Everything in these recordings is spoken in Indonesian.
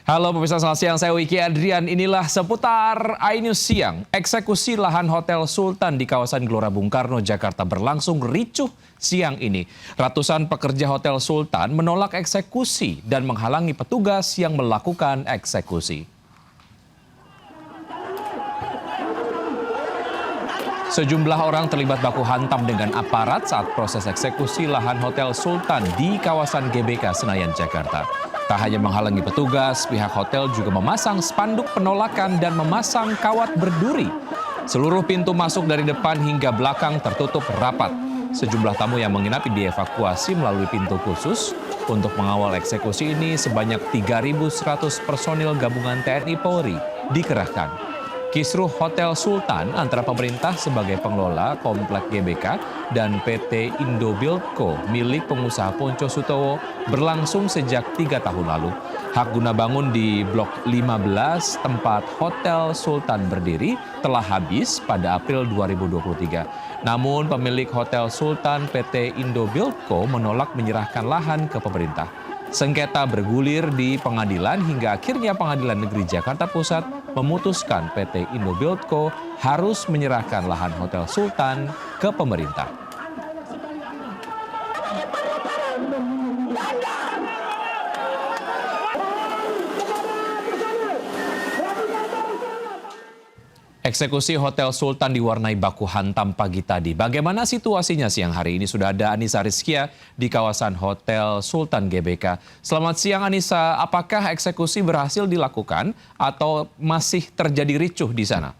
Halo pemirsa, selamat siang. Saya Wiki Adrian. Inilah seputar iNews siang. Eksekusi lahan Hotel Sultan di kawasan Gelora Bung Karno, Jakarta berlangsung ricuh siang ini. Ratusan pekerja Hotel Sultan menolak eksekusi dan menghalangi petugas yang melakukan eksekusi. Sejumlah orang terlibat baku hantam dengan aparat saat proses eksekusi lahan Hotel Sultan di kawasan GBK Senayan, Jakarta. Tak hanya menghalangi petugas, pihak hotel juga memasang spanduk penolakan dan memasang kawat berduri. Seluruh pintu masuk dari depan hingga belakang tertutup rapat. Sejumlah tamu yang menginap dievakuasi melalui pintu khusus. Untuk mengawal eksekusi ini sebanyak 3.100 personil gabungan TNI Polri dikerahkan. Kisruh Hotel Sultan antara pemerintah sebagai pengelola komplek GBK dan PT Indobuildco milik pengusaha Ponco Sutowo berlangsung sejak 3 tahun lalu. Hak guna bangun di Blok 15 tempat Hotel Sultan berdiri telah habis pada April 2023. Namun pemilik Hotel Sultan PT Indobuildco menolak menyerahkan lahan ke pemerintah. Sengketa bergulir di pengadilan hingga akhirnya Pengadilan Negeri Jakarta Pusat memutuskan PT Indobuildco harus menyerahkan lahan Hotel Sultan ke pemerintah. Eksekusi Hotel Sultan diwarnai baku hantam pagi tadi. Bagaimana situasinya siang hari ini? Sudah ada Anissa Rizkia di kawasan Hotel Sultan GBK. Selamat siang Anissa, apakah eksekusi berhasil dilakukan atau masih terjadi ricuh di sana?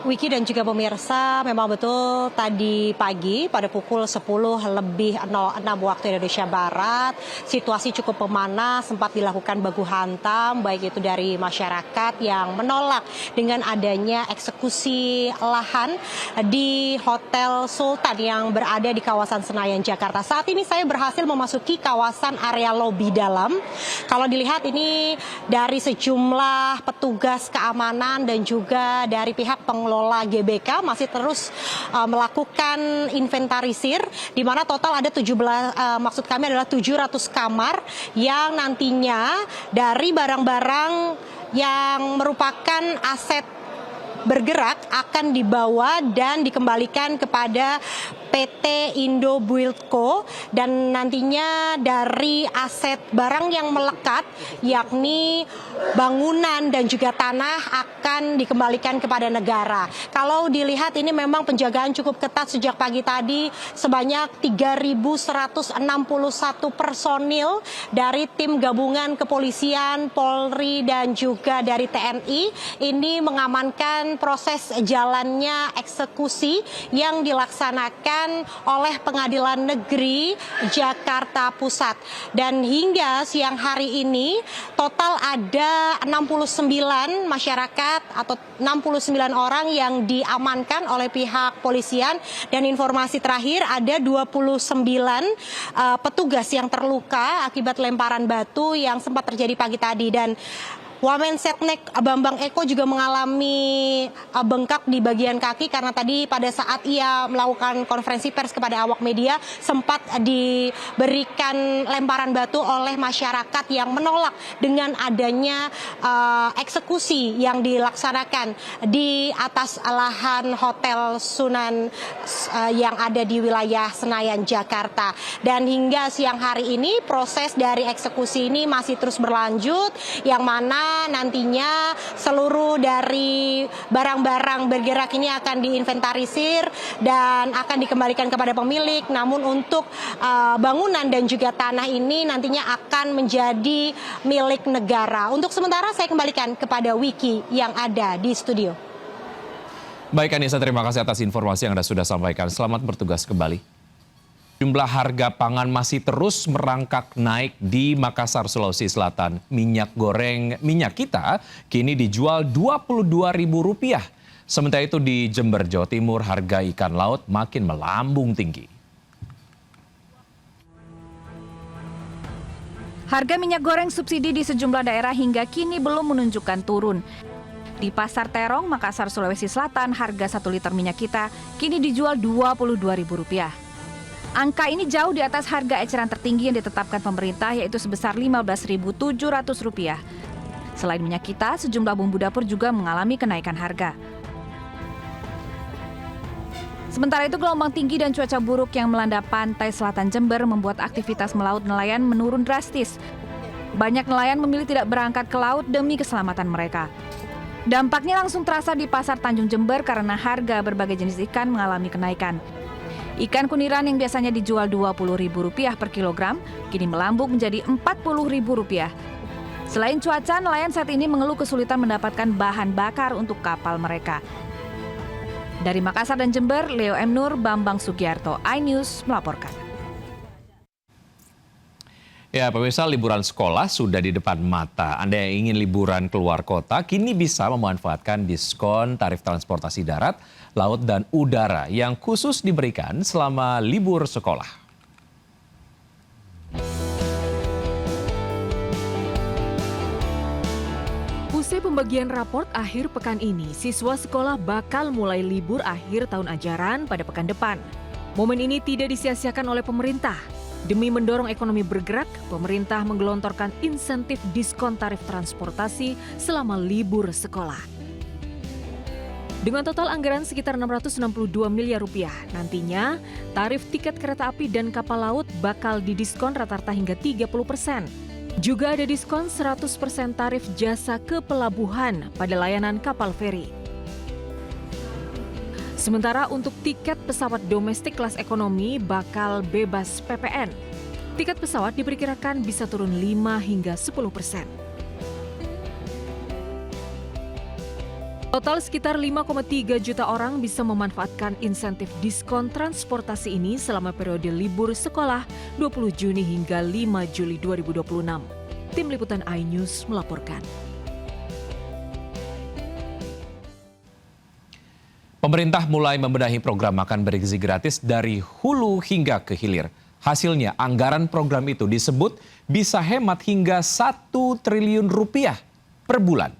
Wiki dan juga pemirsa, memang betul tadi pagi pada pukul 10:06 waktu Indonesia Barat, situasi cukup memanas, sempat dilakukan baku hantam, baik itu dari masyarakat yang menolak dengan adanya eksekusi lahan di Hotel Sultan yang berada di kawasan Senayan, Jakarta. Saat ini saya berhasil memasuki kawasan area lobi dalam. Kalau dilihat ini dari sejumlah petugas keamanan dan juga dari pihak pengelola GBK masih terus melakukan inventarisir, di mana total ada 700 kamar yang nantinya dari barang-barang yang merupakan aset bergerak akan dibawa dan dikembalikan kepada PT Indobuildco, dan nantinya dari aset barang yang melekat yakni bangunan dan juga tanah akan dikembalikan kepada negara. Kalau dilihat ini memang penjagaan cukup ketat sejak pagi tadi, sebanyak 3.161 personil dari tim gabungan kepolisian, Polri dan juga dari TNI ini mengamankan proses jalannya eksekusi yang dilaksanakan oleh Pengadilan Negeri Jakarta Pusat. Dan hingga siang hari ini total ada 69 masyarakat atau 69 orang yang diamankan oleh pihak polisian, dan informasi terakhir ada 29 petugas yang terluka akibat lemparan batu yang sempat terjadi pagi tadi. Dan Wamensetnek Bambang Eko juga mengalami bengkak di bagian kaki karena tadi pada saat ia melakukan konferensi pers kepada awak media sempat diberikan lemparan batu oleh masyarakat yang menolak dengan adanya eksekusi yang dilaksanakan di atas lahan Hotel Sunan yang ada di wilayah Senayan, Jakarta. Dan hingga siang hari ini proses dari eksekusi ini masih terus berlanjut, yang mana nantinya seluruh dari barang-barang bergerak ini akan diinventarisir dan akan dikembalikan kepada pemilik. Namun untuk bangunan dan juga tanah ini nantinya akan menjadi milik negara. Untuk sementara saya kembalikan kepada Wiki yang ada di studio. Baik Anissa, terima kasih atas informasi yang Anda sudah sampaikan. Selamat bertugas kembali. Jumlah harga pangan masih terus merangkak naik di Makassar, Sulawesi Selatan. Minyak kita kini dijual Rp22.000. Sementara itu di Jember, Jawa Timur, harga ikan laut makin melambung tinggi. Harga minyak goreng subsidi di sejumlah daerah hingga kini belum menunjukkan turun. Di Pasar Terong, Makassar, Sulawesi Selatan, harga 1 liter minyak kita kini dijual Rp22.000. Angka ini jauh di atas harga eceran tertinggi yang ditetapkan pemerintah, yaitu sebesar Rp15.700. Selain minyak kita, sejumlah bumbu dapur juga mengalami kenaikan harga. Sementara itu, gelombang tinggi dan cuaca buruk yang melanda pantai selatan Jember membuat aktivitas melaut nelayan menurun drastis. Banyak nelayan memilih tidak berangkat ke laut demi keselamatan mereka. Dampaknya langsung terasa di pasar Tanjung Jember karena harga berbagai jenis ikan mengalami kenaikan. Ikan kuniran yang biasanya dijual Rp20.000 per kilogram, kini melambung menjadi Rp40.000. Selain cuaca, nelayan saat ini mengeluh kesulitan mendapatkan bahan bakar untuk kapal mereka. Dari Makassar dan Jember, Leo M. Nur, Bambang Sugiarto, iNews melaporkan. Ya, pemirsa, liburan sekolah sudah di depan mata. Anda yang ingin liburan keluar kota, kini bisa memanfaatkan diskon tarif transportasi darat, laut, dan udara yang khusus diberikan selama libur sekolah. Usai pembagian raport akhir pekan ini, siswa sekolah bakal mulai libur akhir tahun ajaran pada pekan depan. Momen ini tidak disia-siakan oleh pemerintah. Demi mendorong ekonomi bergerak, pemerintah menggelontorkan insentif diskon tarif transportasi selama libur sekolah. Dengan total anggaran sekitar Rp662 miliar, nantinya tarif tiket kereta api dan kapal laut bakal didiskon rata-rata hingga 30%. Juga ada diskon 100% tarif jasa ke pelabuhan pada layanan kapal feri. Sementara untuk tiket pesawat domestik kelas ekonomi bakal bebas PPN. Tiket pesawat diperkirakan bisa turun 5 hingga 10%. Total sekitar 5,3 juta orang bisa memanfaatkan insentif diskon transportasi ini selama periode libur sekolah 20 Juni hingga 5 Juli 2026. Tim Liputan iNews melaporkan. Pemerintah mulai membenahi program makan bergizi gratis dari hulu hingga ke hilir. Hasilnya, anggaran program itu disebut bisa hemat hingga Rp1 triliun per bulan.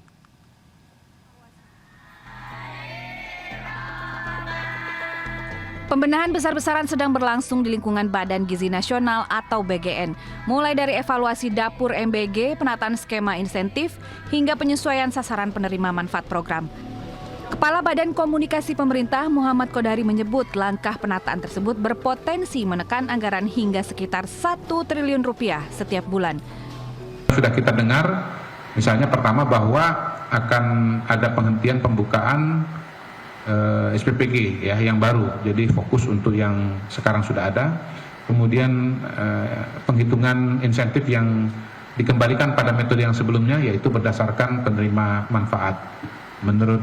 Pembenahan besar-besaran sedang berlangsung di lingkungan Badan Gizi Nasional atau BGN. Mulai dari evaluasi dapur MBG, penataan skema insentif, hingga penyesuaian sasaran penerima manfaat program. Kepala Badan Komunikasi Pemerintah Muhammad Kodari menyebut langkah penataan tersebut berpotensi menekan anggaran hingga sekitar Rp1 triliun setiap bulan. Sudah kita dengar, misalnya pertama bahwa akan ada penghentian pembukaan SPPG ya yang baru, jadi fokus untuk yang sekarang sudah ada. Kemudian penghitungan insentif yang dikembalikan pada metode yang sebelumnya, yaitu berdasarkan penerima manfaat. Menurut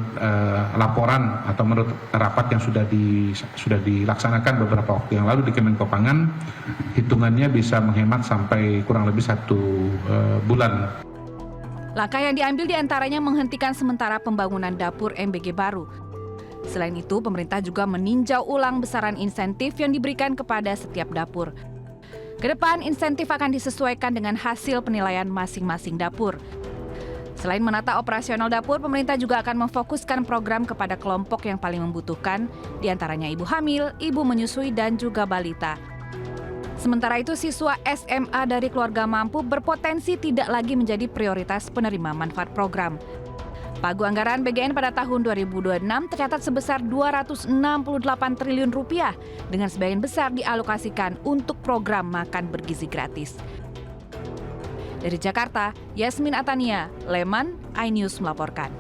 laporan atau menurut rapat yang sudah dilaksanakan beberapa waktu yang lalu di Kemenko Pangan, hitungannya bisa menghemat sampai kurang lebih 1 bulan. Langkah yang diambil diantaranya menghentikan sementara pembangunan dapur MBG baru. Selain itu, pemerintah juga meninjau ulang besaran insentif yang diberikan kepada setiap dapur. Kedepan, insentif akan disesuaikan dengan hasil penilaian masing-masing dapur. Selain menata operasional dapur, pemerintah juga akan memfokuskan program kepada kelompok yang paling membutuhkan, diantaranya ibu hamil, ibu menyusui, dan juga balita. Sementara itu, siswa SMA dari keluarga mampu berpotensi tidak lagi menjadi prioritas penerima manfaat program. Pagu anggaran BGN pada tahun 2026 tercatat sebesar Rp268 triliun dengan sebagian besar dialokasikan untuk program makan bergizi gratis. Dari Jakarta, Yasmin Atania, Leman, iNews melaporkan.